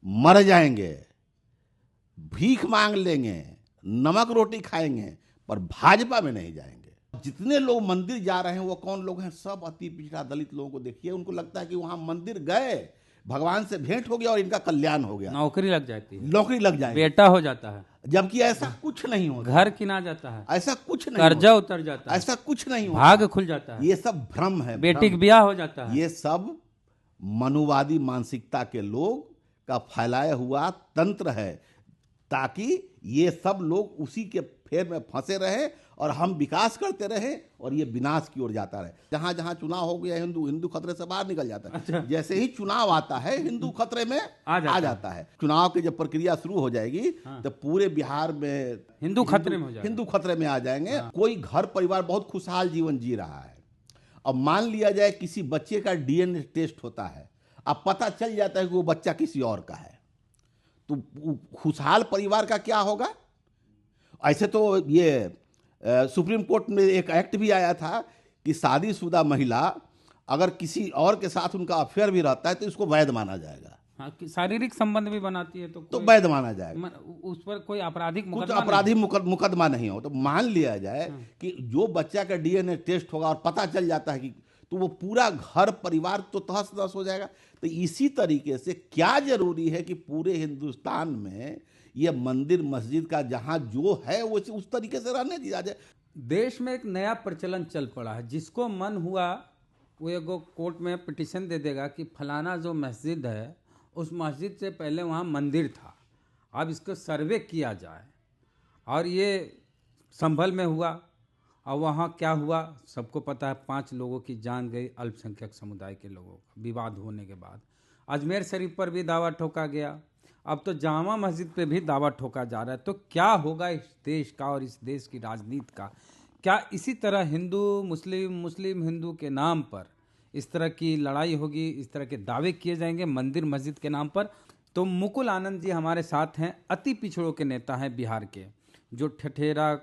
मर जाएंगे, भीख मांग लेंगे, नमक रोटी खाएंगे, पर भाजपा में नहीं जाएंगे। जितने लोग मंदिर जा रहे हैं वो कौन लोग हैं? सब अति पिछड़ा दलित लोगों को देखिए। उनको लगता है कि वहां मंदिर गए, भगवान से भेंट हो गया और इनका कल्याण हो गया, नौकरी लग जाती है, नौकरी लग जाएगी, बेटा हो जाता है, जबकि ऐसा कुछ नहीं होता। घर किना जाता है, ऐसा कुछ नहीं कर्जा होता। उतर जाता है, ऐसा कुछ नहीं होता। भाग खुल जाता है, ये सब भ्रम है, बेटी का ब्याह हो जाता है। ये सब मनुवादी मानसिकता के लोग का फैलाया हुआ तंत्र है, ताकि ये सब लोग उसी के फेर में फंसे रहे और हम विकास करते रहे और ये विनाश की ओर जाता रहे। जहां जहां चुनाव हो गया, हिंदू खतरे से बाहर निकल जाता है। अच्छा। जैसे ही चुनाव आता है, हिंदू खतरे में आ जाता है। चुनाव की जब प्रक्रिया शुरू हो जाएगी, हाँ, तो पूरे बिहार में हिंदू खतरे में हो जाएगा, हिंदू खतरे में आ जाएंगे। हाँ। कोई घर परिवार बहुत खुशहाल जीवन जी रहा है, अब मान लिया जाए किसी बच्चे का डीएनए टेस्ट होता है, अब पता चल जाता है कि वो बच्चा किसी और का है, तो खुशहाल परिवार का क्या होगा? ऐसे तो ये सुप्रीम कोर्ट में एक एक्ट भी आया था कि शादीशुदा महिला अगर किसी और के साथ उनका अफेयर भी रहता है तो इसको वैध माना जाएगा। हाँ, शारीरिक संबंध भी बनाती है तो वैध माना जाएगा, उस पर कोई आपराधिक मुकदमा नहीं हो। तो मान लिया जाए कि जो बच्चा का डीएनए टेस्ट होगा और पता चल जाता है कि, तो वो पूरा घर परिवार तो तहस नहस हो जाएगा। तो इसी तरीके से क्या जरूरी है कि पूरे हिंदुस्तान में ये मंदिर मस्जिद का जहां जो है वो उस तरीके से रहने दिया जाए। देश में एक नया प्रचलन चल पड़ा है, जिसको मन हुआ वो एगो कोर्ट में पिटीशन दे देगा कि फलाना जो मस्जिद है उस मस्जिद से पहले वहाँ मंदिर था, अब इसको सर्वे किया जाए। और ये संभल में हुआ, और वहाँ क्या हुआ सबको पता है, 5 लोगों की जान गई, अल्पसंख्यक समुदाय के लोगों का विवाद होने के बाद। अजमेर शरीफ पर भी दावा ठोका गया, अब तो जामा मस्जिद पे भी दावा ठोका जा रहा है। तो क्या होगा इस देश का और इस देश की राजनीति का? क्या इसी तरह हिंदू मुस्लिम हिंदू के नाम पर इस तरह की लड़ाई होगी, इस तरह के दावे किए जाएंगे मंदिर मस्जिद के नाम पर? तो मुकुल आनंद जी हमारे साथ हैं, अति पिछड़ों के नेता हैं बिहार के, जो ठठेरा,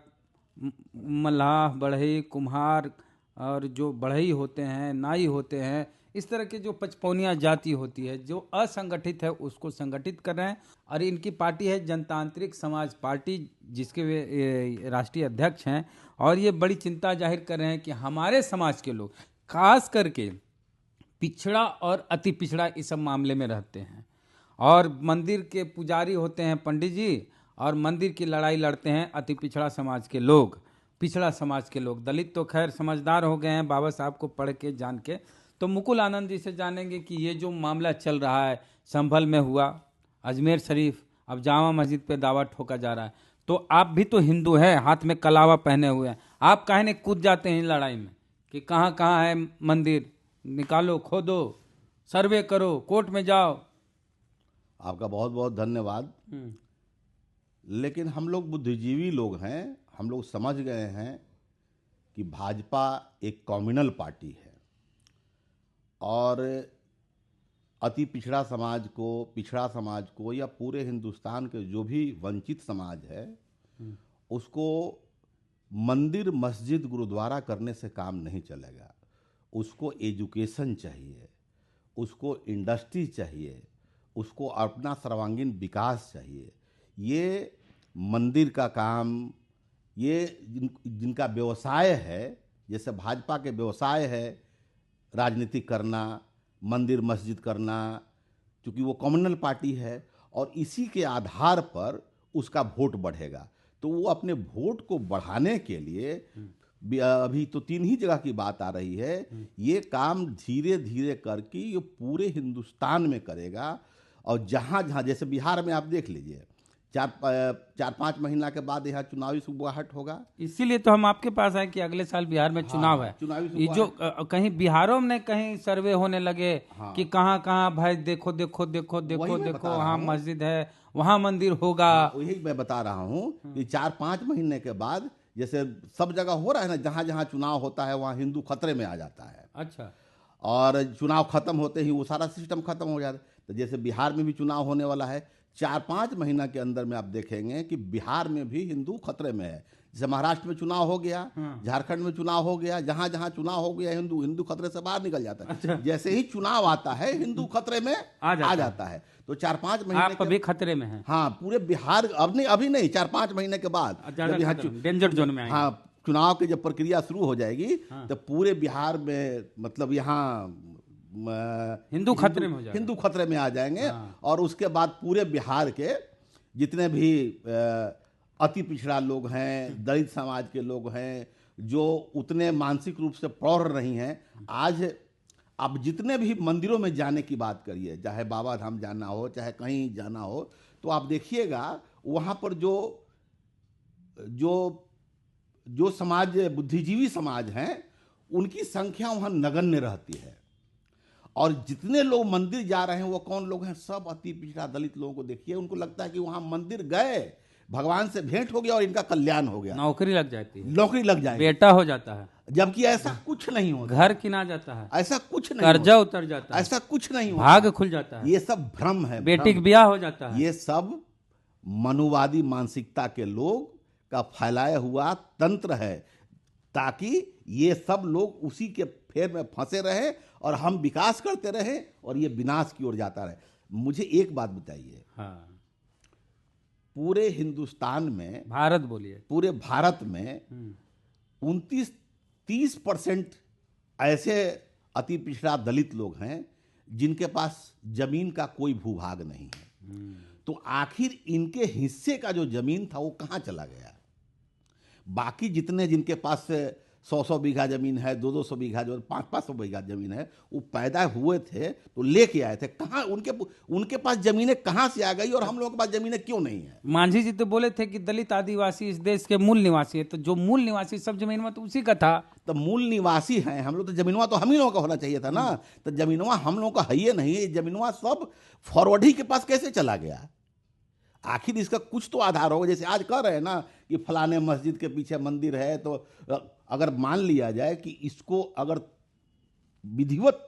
मल्लाह, बढ़ई, कुम्हार और जो बढ़ई होते हैं, नाई होते हैं, इस तरह के जो पचपौनिया जाति होती है, जो असंगठित है उसको संगठित कर रहे हैं। और इनकी पार्टी है जनतांत्रिक समाज पार्टी, जिसके वे राष्ट्रीय अध्यक्ष हैं। और ये बड़ी चिंता जाहिर कर रहे हैं कि हमारे समाज के लोग, खास करके पिछड़ा और अति पिछड़ा, इस सब मामले में रहते हैं। और मंदिर के पुजारी होते हैं पंडित जी, और मंदिर की लड़ाई लड़ते हैं अति पिछड़ा समाज के लोग, पिछड़ा समाज के लोग। दलित तो खैर समझदार हो गए हैं बाबा साहब को पढ़ के जान के। तो मुकुल आनंद जी से जानेंगे कि ये जो मामला चल रहा है, संभल में हुआ, अजमेर शरीफ, अब जामा मस्जिद पे दावा ठोका जा रहा है, तो आप भी तो हिंदू हैं, हाथ में कलावा पहने हुए हैं, आप काहे ने कूद जाते हैं इन लड़ाई में कि कहाँ कहाँ है मंदिर, निकालो, खोदो, सर्वे करो, कोर्ट में जाओ? आपका बहुत बहुत धन्यवाद। लेकिन हम लोग बुद्धिजीवी लोग हैं, हम लोग समझ गए हैं कि भाजपा एक कम्युनल पार्टी है और अति पिछड़ा समाज को या पूरे हिंदुस्तान के जो भी वंचित समाज है उसको मंदिर मस्जिद गुरुद्वारा करने से काम नहीं चलेगा। उसको एजुकेशन चाहिए, उसको इंडस्ट्री चाहिए, उसको अपना सर्वांगीण विकास चाहिए। ये मंदिर का काम, ये जिनका व्यवसाय है, जैसे भाजपा के व्यवसाय है राजनीति करना, मंदिर मस्जिद करना, क्योंकि वो कम्युनल पार्टी है और इसी के आधार पर उसका वोट बढ़ेगा। तो वो अपने वोट को बढ़ाने के लिए अभी तो 3 ही जगह की बात आ रही है, ये काम धीरे धीरे करके ये पूरे हिंदुस्तान में करेगा। और जहाँ जहाँ, जैसे बिहार में आप देख लीजिए, 4-5 महीना के बाद यहाँ चुनावी सुबुगाहट होगा। इसीलिए तो हम आपके पास आए कि अगले साल बिहार में चुनाव है। ये जो कहीं बिहारों में कहीं सर्वे होने लगे कि कहाँ कहाँ भाई देखो देखो देखो देखो देखो, वहाँ मस्जिद है, वहाँ मंदिर होगा। वही मैं बता रहा हूँ कि 4-5 महीने के बाद, जैसे सब जगह हो रहा है ना, जहाँ जहाँ चुनाव होता है वहाँ हिंदू खतरे में आ जाता है। अच्छा। और चुनाव खत्म होते ही वो सारा सिस्टम खत्म हो जाता है। तो जैसे बिहार में भी चुनाव होने वाला है, 4-5 महीना के अंदर में आप देखेंगे कि बिहार में भी हिंदू खतरे में है। जैसे महाराष्ट्र में चुनाव हो गया, झारखंड में चुनाव हो गया, जहां जहां चुनाव हो गया हिंदू खतरे से बाहर निकल जाता है। अच्छा। जैसे ही चुनाव आता है हिंदू खतरे में आ जाता है। तो 4-5 महीने आप अभी खतरे में हैं। हाँ, पूरे बिहार अभी नहीं 4-5 महीने के बाद जब यहाँ डेंजर जोन में आएंगे। हाँ, चुनाव की जब प्रक्रिया शुरू हो जाएगी तो पूरे बिहार में मतलब यहाँ हिंदू खतरे में हो जाएंगे, हिंदू खतरे में आ जाएंगे। और उसके बाद पूरे बिहार के जितने भी अति पिछड़ा लोग हैं, दलित समाज के लोग हैं, जो उतने मानसिक रूप से प्रौढ़ नहीं हैं, आज अब जितने भी मंदिरों में जाने की बात करिए, चाहे बाबा धाम जाना हो, चाहे कहीं जाना हो, तो आप देखिएगा वहाँ पर जो समाज बुद्धिजीवी समाज हैं उनकी संख्या वहाँ नगण्य रहती है। और जितने लोग मंदिर जा रहे हैं वो कौन लोग हैं? सब अति पिछड़ा दलित लोगों को देखिए, उनको लगता है कि वहाँ मंदिर गए, भगवान से भेंट हो गया और इनका कल्याण हो गया, नौकरी लग जाती है, नौकरी लग जाएगी, बेटा हो जाता है। जबकि ऐसा कुछ नहीं होता, घर किना जाता है, ऐसा कुछ नहीं, कर्जा उतर जाता है, ऐसा कुछ नहीं होता, भाग खुल जाता है, ये सब भ्रम है, बेटी का ब्याह हो जाता है। ये सब मनुवादी मानसिकता के लोग का फैलाया हुआ तंत्र है, ताकि ये सब लोग उसी के फेर में फंसे रहे और हम विकास करते रहे और ये विनाश की ओर जाता रहे। मुझे एक बात बताइए, हाँ, पूरे हिंदुस्तान में, भारत बोलिए, पूरे भारत में 29-30% ऐसे अति पिछड़ा दलित लोग हैं जिनके पास जमीन का कोई भूभाग नहीं है। तो आखिर इनके हिस्से का जो जमीन था वो कहाँ चला गया? बाकी जितने जिनके पास 100-100 बीघा जमीन है, 200-200 बीघा, जो 500-500 बीघा जमीन है, वो पैदा हुए थे तो लेके आए थे, कहाँ उनके पास जमीनें कहाँ से आ गई और हम लोगों के पास जमीनें क्यों नहीं है? मांझी जी तो बोले थे कि दलित आदिवासी इस देश के मूल निवासी है, तो जो मूल निवासी सब जमीन तो उसी का था। तो मूल निवासी हैं हम लोग, तो जमीनवा तो हम ही लोगों का होना चाहिए था ना। तो जमीनवा हम लोगों का है ही नहीं, जमीनवा सब फॉरवर्ड ही के पास कैसे चला गया? आखिर इसका कुछ तो आधार होगा। जैसे आज कह रहे हैं ना कि फलाने मस्जिद के पीछे मंदिर है, तो अगर मान लिया जाए कि इसको अगर विधिवत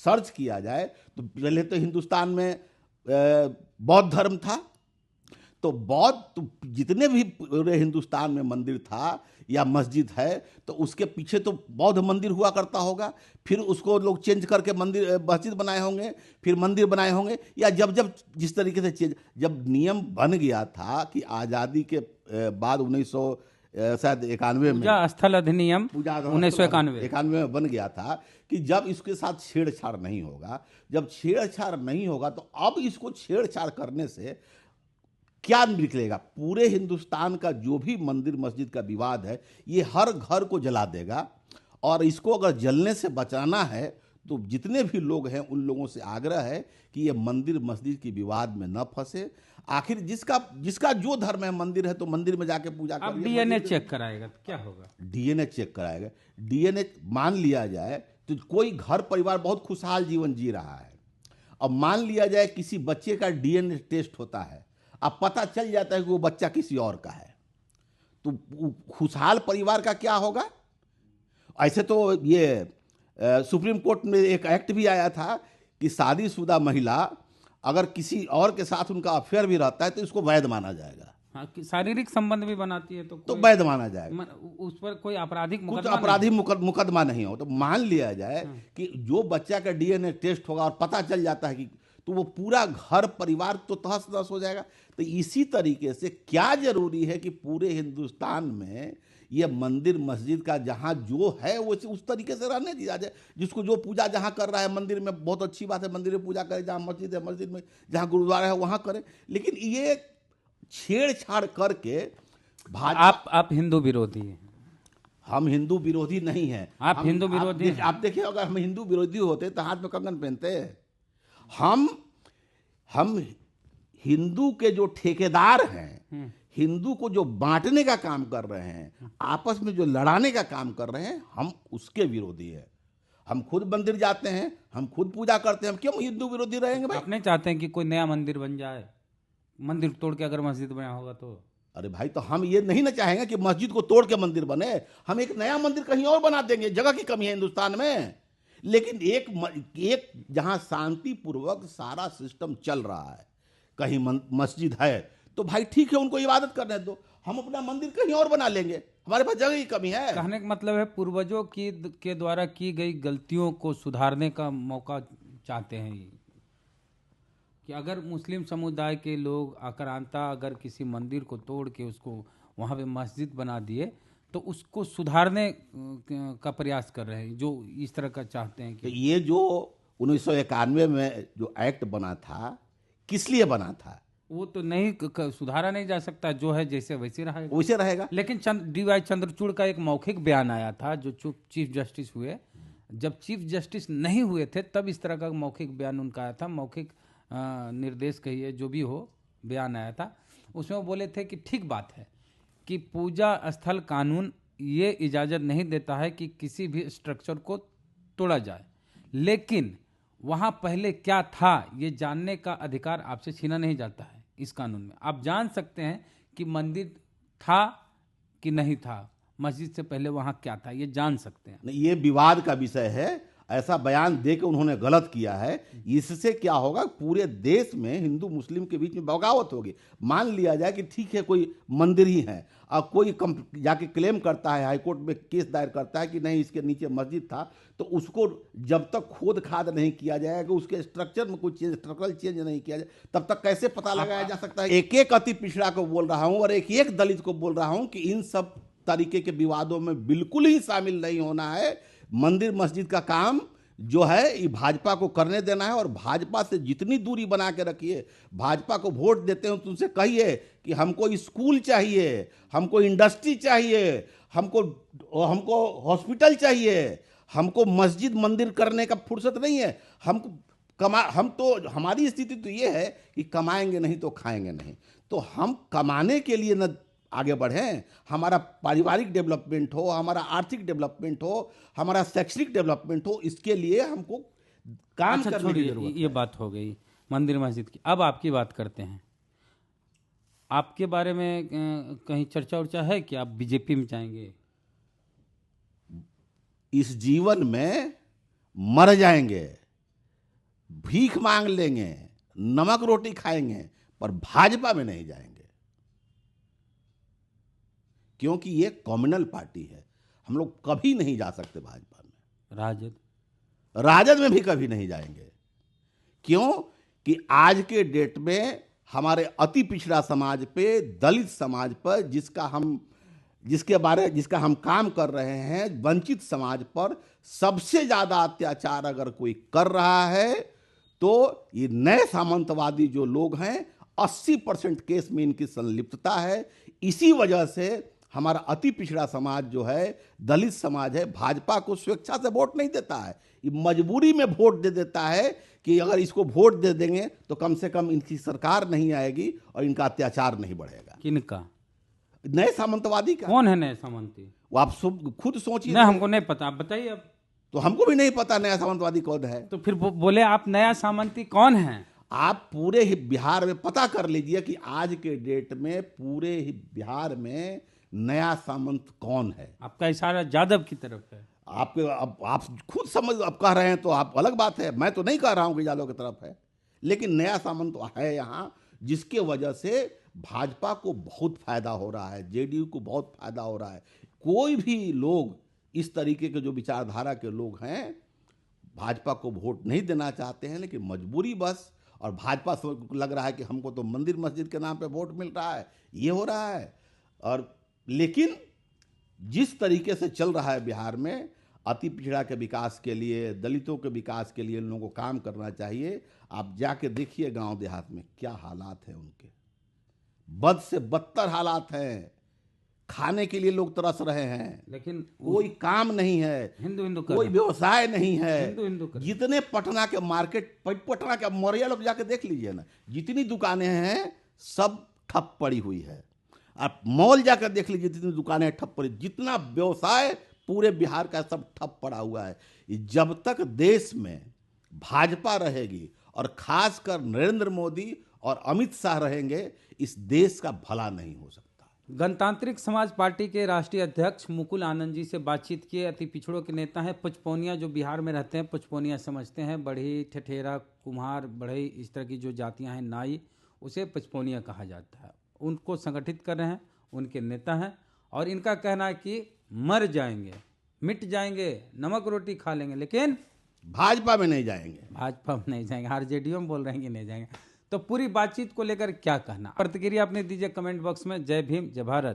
सर्च किया जाए तो पहले तो हिंदुस्तान में बौद्ध धर्म था, तो बौद्ध तो जितने भी पूरे हिंदुस्तान में मंदिर था या मस्जिद है तो उसके पीछे तो बौद्ध मंदिर हुआ करता होगा, फिर उसको लोग चेंज करके मंदिर मस्जिद बनाए होंगे, फिर मंदिर बनाए होंगे, या जब जिस तरीके से चेंज, जब नियम बन गया था कि आज़ादी के बाद 1991 में स्थल अधिनियम 1991 में बन गया था कि जब इसके साथ छेड़छाड़ नहीं होगा, जब छेड़छाड़ नहीं होगा तो अब इसको छेड़छाड़ करने से क्या निकलेगा? पूरे हिंदुस्तान का जो भी मंदिर मस्जिद का विवाद है ये हर घर को जला देगा। और इसको अगर जलने से बचाना है तो जितने भी लोग हैं उन लोगों से आग्रह है कि ये मंदिर मस्जिद की विवाद में न फंसे। आखिर जिसका जो धर्म है, मंदिर है तो मंदिर में जाके पूजा करिए। अब डीएनए चेक कराएगा तो क्या होगा? डीएनए चेक कराएगा। डीएनए मान लिया जाए तो कोई घर परिवार बहुत खुशहाल जीवन जी रहा है, अब मान लिया जाए किसी बच्चे का डीएनए टेस्ट होता है, अब पता चल जाता है कि वो बच्चा किसी और का है, तो खुशहाल परिवार का क्या होगा? ऐसे तो ये सुप्रीम कोर्ट में एक एक्ट भी आया था कि शादीशुदा महिला अगर किसी और के साथ उनका अफेयर भी रहता है तो इसको वैध माना जाएगा। हाँ, शारीरिक संबंध भी बनाती है तो वैध माना जाएगा, उस पर कोई आपराधिक मुकदमा नहीं हो। तो मान लिया जाए कि जो बच्चा का डीएनए टेस्ट होगा और पता चल जाता है कि, तो वो पूरा घर परिवार तो तहस नहस हो जाएगा। तो इसी तरीके से क्या जरूरी है कि पूरे हिंदुस्तान में ये मंदिर मस्जिद का जहाँ जो है वो उस तरीके से रहने दिया जाए। जिसको जो पूजा जहाँ कर रहा है मंदिर में, बहुत अच्छी बात है, मंदिर में पूजा करे, जहाँ मस्जिद है मस्जिद में, जहाँ गुरुद्वारा है वहाँ करे। लेकिन ये छेड़छाड़ करके आप हिंदू विरोधी हैं? हम हिंदू विरोधी नहीं हैं। आप हिंदू विरोधी हैं? आप देखिए, अगर हम हिंदू विरोधी होते तो हाथ में कंगन पहनते। हम हिंदू के जो ठेकेदार हैं, हिंदू को जो बांटने का काम कर रहे हैं, आपस में जो लड़ाने का काम कर रहे हैं, हम उसके विरोधी है। हम खुद मंदिर जाते हैं, हम खुद पूजा करते हैं, हम क्यों हिंदू विरोधी रहेंगे भाई? आप नहीं चाहते हैं कि कोई नया मंदिर बन जाए? मंदिर तोड़ के अगर मस्जिद बना होगा तो? अरे भाई, तो हम ये नहीं ना चाहेंगे कि मस्जिद को तोड़ के मंदिर बने। हम एक नया मंदिर कहीं और बना देंगे, जगह की कमी है हिंदुस्तान में। लेकिन एक जहां शांतिपूर्वक सारा सिस्टम चल रहा है, कहीं मस्जिद है तो भाई ठीक है, उनको इबादत करने दो, हम अपना मंदिर कहीं और बना लेंगे, हमारे पास जगह की कमी है। कहने का मतलब है पूर्वजों की के द्वारा की गई गलतियों को सुधारने का मौका चाहते हैं ये, कि अगर मुस्लिम समुदाय के लोग आक्रांता अगर किसी मंदिर को तोड़ के उसको वहाँ पे मस्जिद बना दिए तो उसको सुधारने का प्रयास कर रहे हैं, जो इस तरह का चाहते हैं तो कि ये जो 1991 में जो एक्ट बना था, किस लिए बना था? वो तो नहीं सुधारा नहीं जा सकता, जो है जैसे वैसे रहेगा। वैसे रहेगा। लेकिन डी.वाई. चंद्रचूड़ का एक मौखिक बयान आया था जो चीफ जस्टिस हुए, जब चीफ जस्टिस नहीं हुए थे तब इस तरह का मौखिक बयान उनका आया था, मौखिक निर्देश कहिए जो भी हो, बयान आया था। उसमें वो बोले थे कि ठीक बात है कि पूजा स्थल कानून ये इजाज़त नहीं देता है कि किसी भी स्ट्रक्चर को तोड़ा जाए, लेकिन वहाँ पहले क्या था ये जानने का अधिकार आपसे छीना नहीं जाता है। इस कानून में आप जान सकते हैं कि मंदिर था कि नहीं था, मस्जिद से पहले वहाँ क्या था, ये जान सकते हैं। नहीं, ये विवाद का विषय है, ऐसा बयान दे के उन्होंने गलत किया है। इससे क्या होगा, पूरे देश में हिंदू मुस्लिम के बीच में बगावत होगी। मान लिया जाए कि ठीक है कोई मंदिर ही है और कोई जाके क्लेम करता है, हाईकोर्ट में केस दायर करता है कि नहीं इसके नीचे मस्जिद था, तो उसको जब तक खोद खाद नहीं किया जाएगा, उसके स्ट्रक्चर में कोई चेंज, स्ट्रक्चरल चेंज नहीं किया जाए, तब तक कैसे पता लगाया जा सकता है? एक एक अति पिछड़ा को बोल रहा हूं और एक एक दलित को बोल रहा हूं कि इन सब तरीके के विवादों में बिल्कुल ही शामिल नहीं होना है। मंदिर मस्जिद का काम जो है ये भाजपा को करने देना है और भाजपा से जितनी दूरी बना के रखिए। भाजपा को वोट देते हो तुमसे कहिए कि हमको स्कूल चाहिए, हमको इंडस्ट्री चाहिए, हमको हॉस्पिटल चाहिए, हमको मस्जिद मंदिर करने का फुर्सत नहीं है। हम तो हमारी स्थिति तो ये है कि कमाएंगे नहीं तो खाएंगे नहीं, तो हम कमाने के लिए न आगे बढ़ें। हमारा पारिवारिक डेवलपमेंट हो, हमारा आर्थिक डेवलपमेंट हो, हमारा शैक्षणिक डेवलपमेंट हो, इसके लिए हमको काम करने की जरूरत है। ये बात हो गई मंदिर मस्जिद की। अब आपकी बात करते हैं। आपके बारे में कहीं चर्चा उर्चा है कि आप बीजेपी में जाएंगे? इस जीवन में मर जाएंगे, भीख मांग लेंगे, नमक रोटी खाएंगे, पर भाजपा में नहीं जाएंगे, क्योंकि ये कम्युनल पार्टी है। हम लोग कभी नहीं जा सकते भाजपा में। राजद में भी कभी नहीं जाएंगे। क्यों? कि आज के डेट में हमारे अति पिछड़ा समाज पे, दलित समाज पर जिसका हम काम कर रहे हैं, वंचित समाज पर सबसे ज्यादा अत्याचार अगर कोई कर रहा है तो ये नए सामंतवादी जो लोग हैं, 80% केस में इनकी संलिप्तता है। इसी वजह से हमारा अति पिछड़ा समाज जो है, दलित समाज है, भाजपा को स्वेच्छा से वोट नहीं देता है, ये मजबूरी में वोट दे देता है कि अगर इसको वोट दे देंगे तो कम से कम इनकी सरकार नहीं आएगी और इनका अत्याचार नहीं बढ़ेगा। किनका? नए सामंतवादी का। कौन है नए सामंती? वो आप खुद सोचिए। नहीं, हमको नहीं पता, आप बताइए। अब तो हमको भी नहीं पता नया सामंतवादी कौन है। तो फिर बोले आप नया सामंती कौन है? आप पूरे ही बिहार में पता कर लीजिए कि आज के डेट में पूरे ही बिहार में नया सामंत कौन है। आपका इशारा यादव की तरफ है। आप खुद समझ, आप कह रहे हैं तो आप अलग बात है, मैं तो नहीं कह रहा हूं कि यादव की तरफ है, लेकिन नया सामंत है यहां, जिसके वजह से भाजपा को बहुत फायदा हो रहा है, जेडीयू को बहुत फायदा हो रहा है। कोई भी लोग इस तरीके के जो विचारधारा के लोग हैं भाजपा को वोट नहीं देना चाहते हैं, लेकिन मजबूरी बस, और भाजपा से लग रहा है कि हमको तो मंदिर मस्जिद के नाम पे वोट मिल रहा है, ये हो रहा है। और लेकिन जिस तरीके से चल रहा है बिहार में, अति पिछड़ा के विकास के लिए, दलितों के विकास के लिए इन लोगों को काम करना चाहिए। आप जाके देखिए गांव देहात में क्या हालात हैं उनके, बद से बदतर हालात हैं। खाने के लिए लोग तरस रहे हैं, लेकिन कोई काम नहीं है, हिंदू कोई व्यवसाय नहीं है। हिंदू जितने पटना के मार्केट, पटना के मौर्या लोग जाके देख लीजिए ना, जितनी दुकानें हैं सब ठप पड़ी हुई है। आप मॉल जाकर देख लीजिए, जितनी दुकानें ठप पड़ी, जितना व्यवसाय पूरे बिहार का सब ठप पड़ा हुआ है। जब तक देश में भाजपा रहेगी और खासकर नरेंद्र मोदी और अमित शाह रहेंगे, इस देश का भला नहीं हो सकता। गणतांत्रिक समाज पार्टी के राष्ट्रीय अध्यक्ष मुकुल आनंद जी से बातचीत किए। अति पिछड़ों के नेता हैं, पचपौनिया जो बिहार में रहते हैं, पचपौनिया समझते हैं। बढ़ई, ठठेरा, कुम्हार, बढ़ई, इस तरह की जो जातियां हैं, नाई, उसे पचपौनिया कहा जाता है। उनको संगठित कर रहे हैं, उनके नेता हैं। और इनका कहना है कि मर जाएंगे, मिट जाएंगे, नमक रोटी खा लेंगे, लेकिन भाजपा में नहीं जाएंगे। भाजपा में नहीं जाएंगे। आरजेडी में बोल रहे हैं कि नहीं जाएंगे। तो पूरी बातचीत को लेकर क्या कहना, प्रतिक्रिया अपने दीजिए कमेंट बॉक्स में। जय भीम, जय भारत।